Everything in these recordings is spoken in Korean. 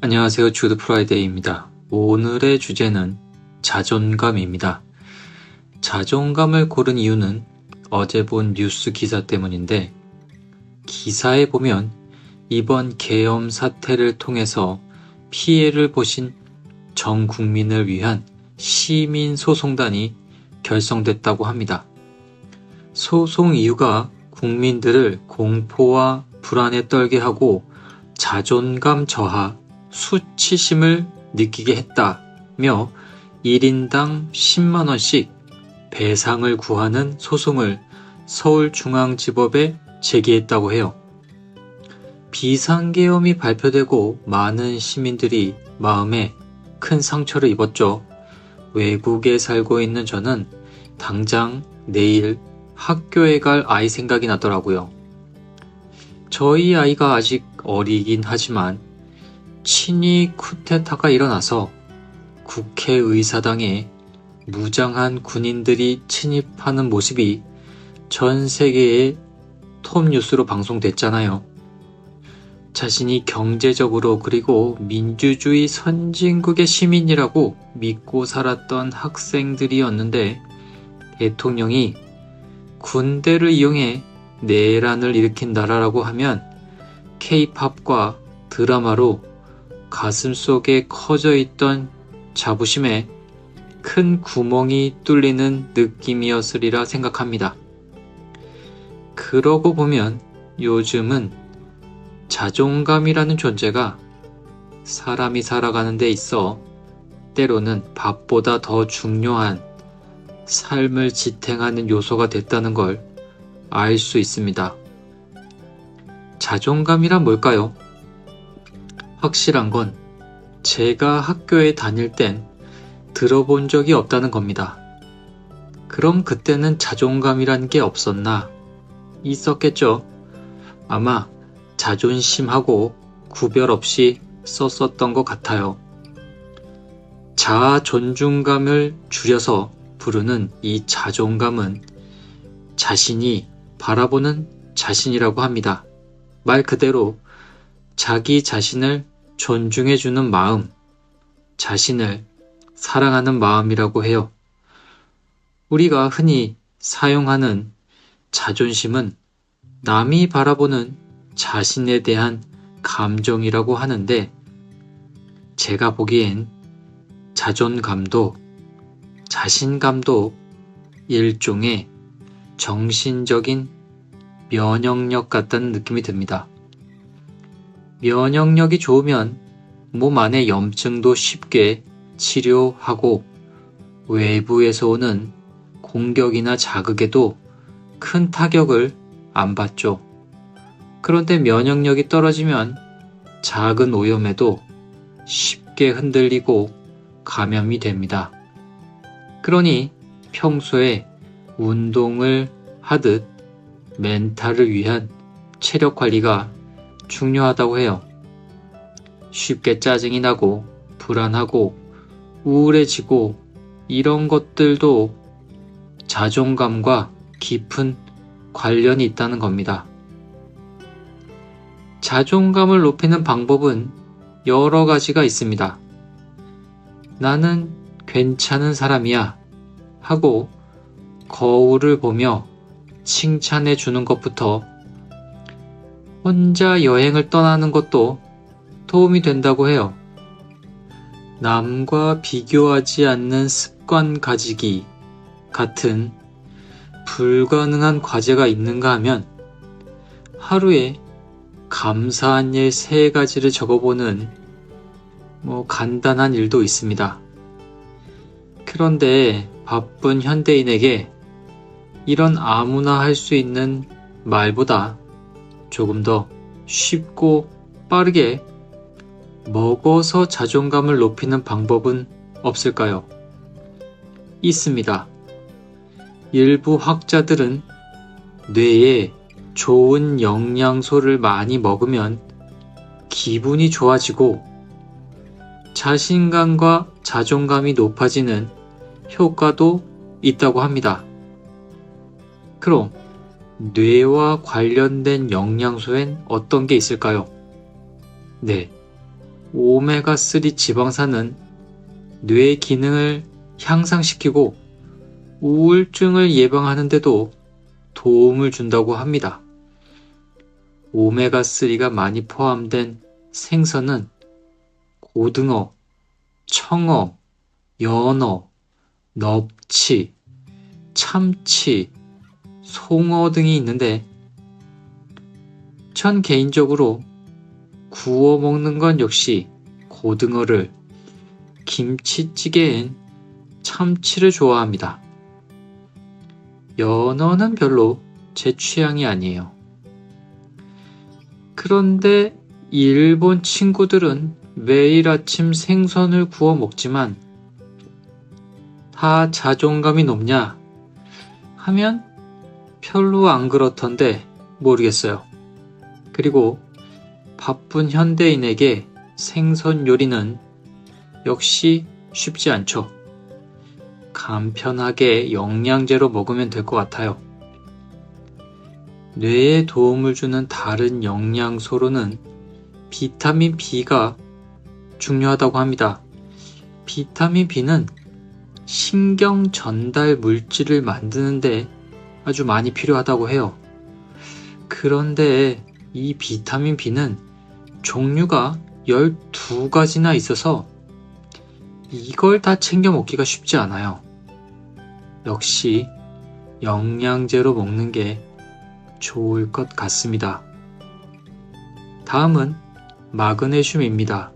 안녕하세요. 주드 프라이데이입니다. 오늘의 주제는 자존감입니다. 자존감을 고른 이유는 어제 본 뉴스 기사 때문인데, 기사에 보면 이번 계엄 사태를 통해서 피해를 보신 전 국민을 위한 시민소송단이 결성됐다고 합니다. 소송 이유가 국민들을 공포와 불안에 떨게 하고 자존감 저하, 수치심을 느끼게 했다며 1인당 10만원씩 배상을 구하는 소송을 서울중앙지법에 제기했다고 해요. 비상계엄이 발표되고 많은 시민들이 마음에 큰 상처를 입었죠. 외국에 살고 있는 저는 당장 내일 학교에 갈 아이 생각이 나더라고요. 저희 아이가 아직 어리긴 하지만 친위 쿠데타가 일어나서 국회의사당에 무장한 군인들이 침입하는 모습이 전 세계의 톱뉴스로 방송됐잖아요. 자신이 경제적으로 그리고 민주주의 선진국의 시민이라고 믿고 살았던 학생들이었는데 대통령이 군대를 이용해 내란을 일으킨 나라라고 하면 K-팝과 드라마로 가슴속에 커져 있던 자부심에 큰 구멍이 뚫리는 느낌이었으리라 생각합니다. 그러고 보면 요즘은 자존감이라는 존재가 사람이 살아가는 데 있어 때로는 밥보다 더 중요한 삶을 지탱하는 요소가 됐다는 걸 알 수 있습니다. 자존감이란 뭘까요? 확실한 건 제가 학교에 다닐 땐 들어본 적이 없다는 겁니다. 그럼 그때는 자존감이란 게 없었나? 있었겠죠. 아마 자존심하고 구별 없이 썼었던 것 같아요. 자아 존중감을 줄여서 부르는 이 자존감은 자신이 바라보는 자신이라고 합니다. 말 그대로 자기 자신을 존중해주는 마음, 자신을 사랑하는 마음이라고 해요. 우리가 흔히 사용하는 자존심은 남이 바라보는 자신에 대한 감정이라고 하는데 제가 보기엔 자존감도 자신감도 일종의 정신적인 면역력 같다는 느낌이 듭니다. 면역력이 좋으면 몸 안의 염증도 쉽게 치료하고 외부에서 오는 공격이나 자극에도 큰 타격을 안 받죠. 그런데 면역력이 떨어지면 작은 오염에도 쉽게 흔들리고 감염이 됩니다. 그러니 평소에 운동을 하듯 멘탈을 위한 체력 관리가 중요하다고 해요. 쉽게 짜증이 나고 불안하고 우울해지고 이런 것들도 자존감과 깊은 관련이 있다는 겁니다. 자존감을 높이는 방법은 여러 가지가 있습니다. 나는 괜찮은 사람이야 하고 거울을 보며 칭찬해 주는 것부터 혼자 여행을 떠나는 것도 도움이 된다고 해요. 남과 비교하지 않는 습관 가지기 같은 불가능한 과제가 있는가 하면 하루에 감사한 일 3가지를 적어보는 간단한 일도 있습니다. 그런데 바쁜 현대인에게 이런 아무나 할 수 있는 말보다 조금 더 쉽고 빠르게 먹어서 자존감을 높이는 방법은 없을까요? 있습니다. 일부 학자들은 뇌에 좋은 영양소를 많이 먹으면 기분이 좋아지고 자신감과 자존감이 높아지는 효과도 있다고 합니다. 그럼 뇌와 관련된 영양소엔 어떤 게 있을까요? 네, 오메가3 지방산은 뇌 기능을 향상시키고 우울증을 예방하는 데도 도움을 준다고 합니다. 오메가3가 많이 포함된 생선은 고등어, 청어, 연어, 넙치, 참치, 송어 등이 있는데 전 개인적으로 구워 먹는 건 역시 고등어를, 김치찌개엔 참치를 좋아합니다. 연어는 별로 제 취향이 아니에요. 그런데 일본 친구들은 매일 아침 생선을 구워 먹지만 다 자존감이 높냐 하면 별로 안 그렇던데 모르겠어요. 그리고 바쁜 현대인에게 생선 요리는 역시 쉽지 않죠. 간편하게 영양제로 먹으면 될 것 같아요. 뇌에 도움을 주는 다른 영양소로는 비타민 B가 중요하다고 합니다. 비타민 B는 신경 전달 물질을 만드는데 아주 많이 필요하다고 해요. 그런데 이 비타민 B는 종류가 12가지나 있어서 이걸 다 챙겨 먹기가 쉽지 않아요. 역시 영양제로 먹는 게 좋을 것 같습니다. 다음은 마그네슘입니다.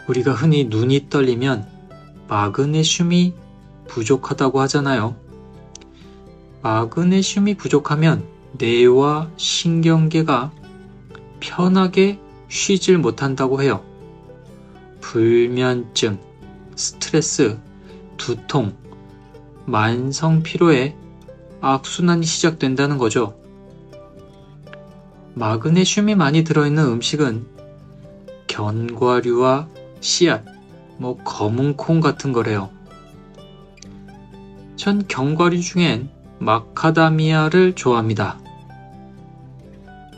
우리가 흔히 눈이 떨리면 마그네슘이 부족하다고 하잖아요. 마그네슘이 부족하면 뇌와 신경계가 편하게 쉬질 못한다고 해요. 불면증, 스트레스, 두통, 만성 피로에 악순환이 시작된다는 거죠. 마그네슘이 많이 들어있는 음식은 견과류와 씨앗, 검은 콩 같은 거래요. 전 견과류 중엔 마카다미아를 좋아합니다.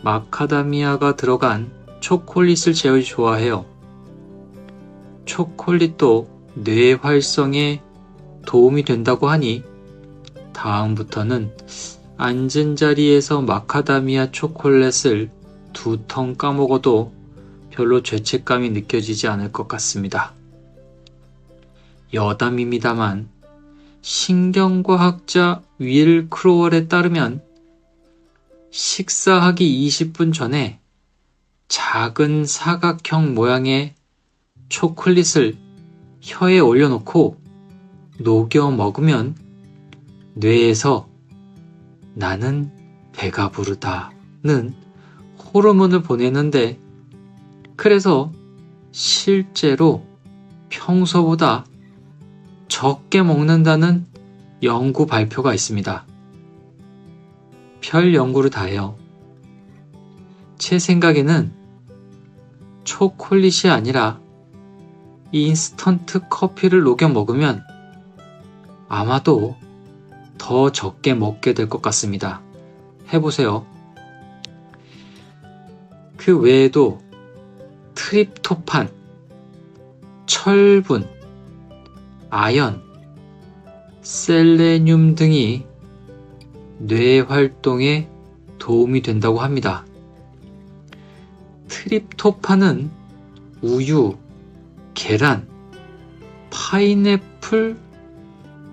마카다미아가 들어간 초콜릿을 제일 좋아해요. 초콜릿도 뇌 활성에 도움이 된다고 하니 다음부터는 앉은 자리에서 마카다미아 초콜릿을 2통 까먹어도 별로 죄책감이 느껴지지 않을 것 같습니다. 여담입니다만 신경과학자 윌 크로월에 따르면 식사하기 20분 전에 작은 사각형 모양의 초콜릿을 혀에 올려놓고 녹여 먹으면 뇌에서 나는 배가 부르다는 호르몬을 보내는데 그래서 실제로 평소보다 적게 먹는다는 연구 발표가 있습니다. 별 연구를 다 해요. 제 생각에는 초콜릿이 아니라 인스턴트 커피를 녹여 먹으면 아마도 더 적게 먹게 될 것 같습니다. 해보세요. 그 외에도 트립토판, 철분, 아연, 셀레늄 등이 뇌 활동에 도움이 된다고 합니다. 트립토판은 우유, 계란, 파인애플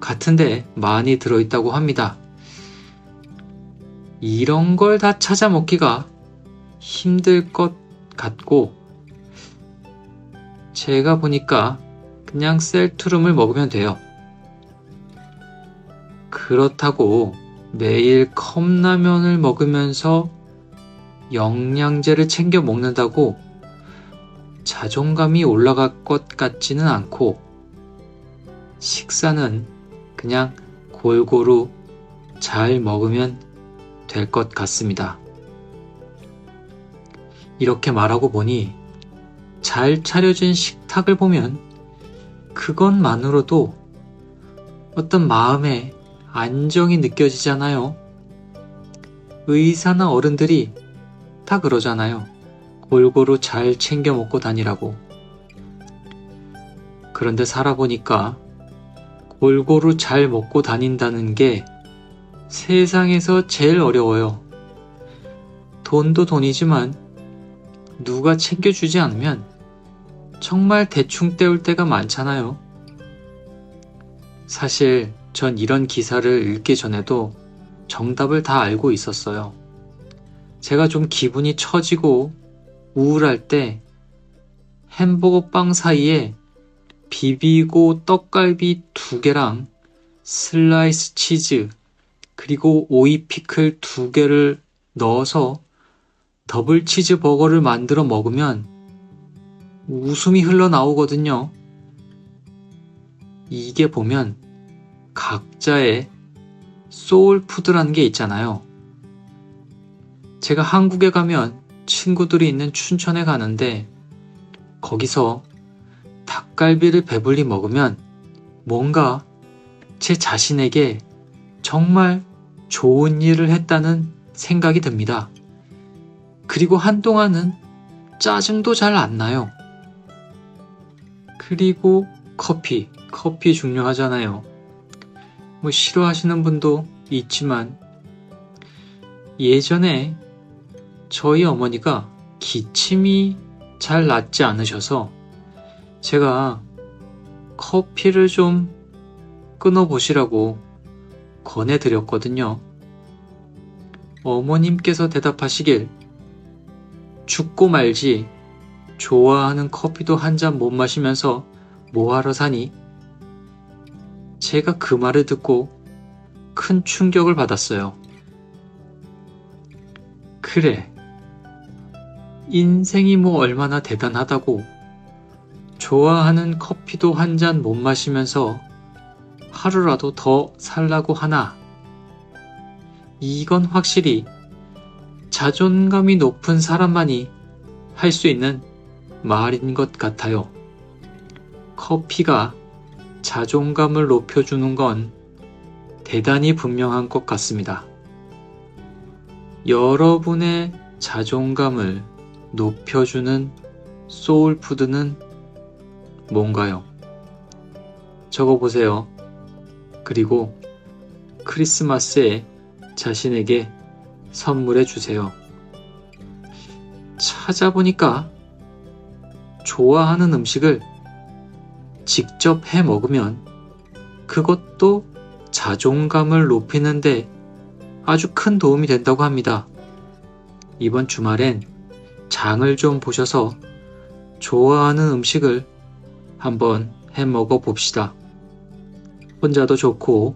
같은데 많이 들어있다고 합니다. 이런 걸 다 찾아 먹기가 힘들 것 같고 제가 보니까 그냥 셀트룸을 먹으면 돼요. 그렇다고 매일 컵라면을 먹으면서 영양제를 챙겨 먹는다고 자존감이 올라갈 것 같지는 않고 식사는 그냥 골고루 잘 먹으면 될 것 같습니다. 이렇게 말하고 보니 잘 차려진 식탁을 보면 그것만으로도 어떤 마음의 안정이 느껴지잖아요. 의사나 어른들이 다 그러잖아요. 골고루 잘 챙겨 먹고 다니라고. 그런데 살아보니까 골고루 잘 먹고 다닌다는 게 세상에서 제일 어려워요. 돈도 돈이지만 누가 챙겨주지 않으면 정말 대충 때울 때가 많잖아요. 사실 전 이런 기사를 읽기 전에도 정답을 다 알고 있었어요. 제가 좀 기분이 처지고 우울할 때 햄버거 빵 사이에 비비고 떡갈비 2개랑 슬라이스 치즈 그리고 오이 피클 2개를 넣어서 더블 치즈 버거를 만들어 먹으면 웃음이 흘러나오거든요. 이게 보면 각자의 소울푸드라는 게 있잖아요. 제가 한국에 가면 친구들이 있는 춘천에 가는데 거기서 닭갈비를 배불리 먹으면 뭔가 제 자신에게 정말 좋은 일을 했다는 생각이 듭니다. 그리고 한동안은 짜증도 잘 안 나요. 그리고 커피 중요하잖아요. 뭐 싫어하시는 분도 있지만 예전에 저희 어머니가 기침이 잘 낫지 않으셔서 제가 커피를 좀 끊어보시라고 권해드렸거든요. 어머님께서 대답하시길 죽고 말지 좋아하는 커피도 한 잔 못 마시면서 뭐하러 사니? 제가 그 말을 듣고 큰 충격을 받았어요. 그래, 인생이 뭐 얼마나 대단하다고 좋아하는 커피도 한 잔 못 마시면서 하루라도 더 살라고 하나? 이건 확실히 자존감이 높은 사람만이 할 수 있는 말인 것 같아요. 커피가 자존감을 높여주는 건 대단히 분명한 것 같습니다. 여러분의 자존감을 높여주는 소울푸드는 뭔가요? 적어보세요. 그리고 크리스마스에 자신에게 선물해 주세요. 찾아보니까 좋아하는 음식을 직접 해 먹으면 그것도 자존감을 높이는데 아주 큰 도움이 된다고 합니다. 이번 주말엔 장을 좀 보셔서 좋아하는 음식을 한번 해 먹어 봅시다. 혼자도 좋고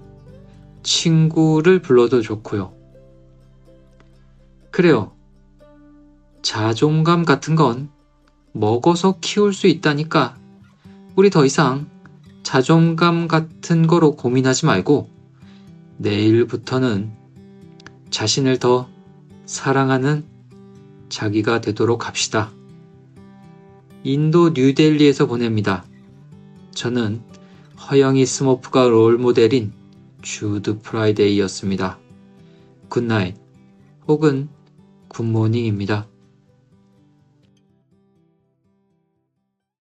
친구를 불러도 좋고요. 그래요. 자존감 같은 건 먹어서 키울 수 있다니까 우리 더 이상 자존감 같은 거로 고민하지 말고 내일부터는 자신을 더 사랑하는 자기가 되도록 합시다. 인도 뉴델리에서 보냅니다. 저는 허영이 스머프가 롤모델인 주드 프라이데이였습니다. 굿나잇 혹은 굿모닝입니다.